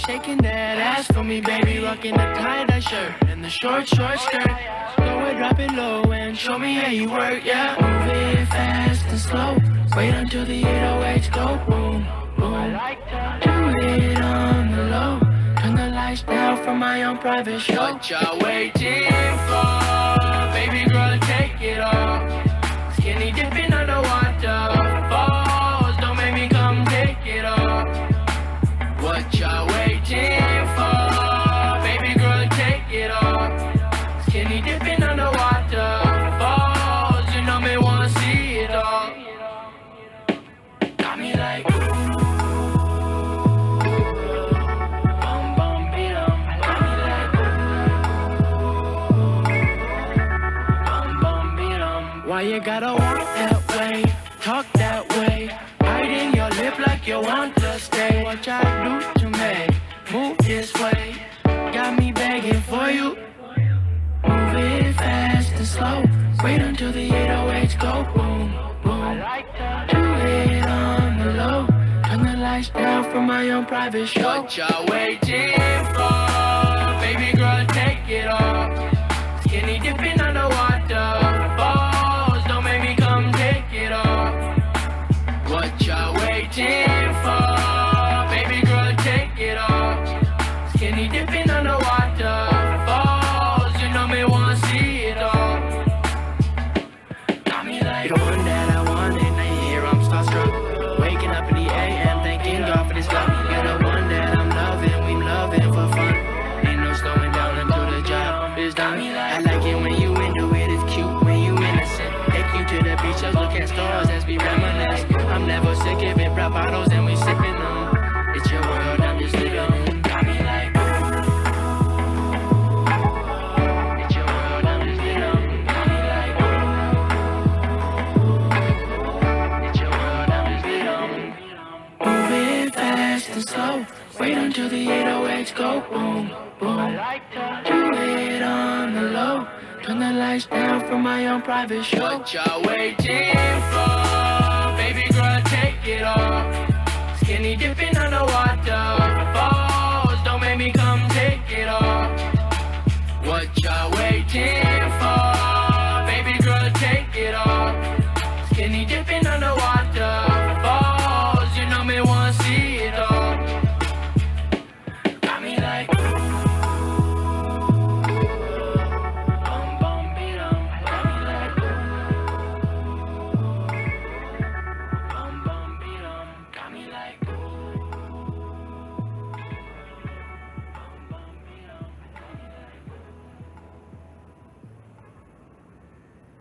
shaking that ass for me, baby. Rocking the tie-dye shirt and the short skirt. Go and drop it low and show me how you work, yeah. Move it fast and slow. Wait until the 808s go boom, boom. Do it on the low. Turn the lights down for my own private show. What y'all waiting for? Baby girl, take it off. Skinny dipping underwater. Falls, don't make me come take it off. What y'all waiting for? Baby girl, take it off. Skinny dipping underwater. Falls, you know me wanna see it all. Got me like ooh. Bum bum beat 'em. Got me like ooh. Bum bum beat 'em. Why you gotta walk that way? Talk that way. Biting your lip like you want to stay. What I do to me? Move this way. Got me begging for you. Move it fast and slow. Wait until the 808s go boom, boom. Do it on the low. Turn the lights down for my own private show. What y'all waiting for? Baby girl, take it off. Skinny dipping underwater. Falls, don't make me come take it off. What y'all waiting for? Baby girl, take it off. Skinny dipping underwater. Falls, you know me wanna see it all. Got me like the one that I want and I hear I'm starstruck. Waking up in the AM, thanking God for this love. You're the one that I'm loving, we loving for fun. Ain't no slowing down until the job is done. I like it when you into it, it's cute when you innocent. Take you to the beach, just look at stars as we reminisce. I'm never sick of it, pop bottles and we sipping them. It's your world, I'm just living. Got me like it's your world, I'm just living. Got me like it's your world, I'm just living. Move it fast and slow. Wait until the 808s go boom, boom. Do it on the low. Turn the lights down for my own private show. What y'all waiting for? Baby girl, take it off. Skinny dipping underwater.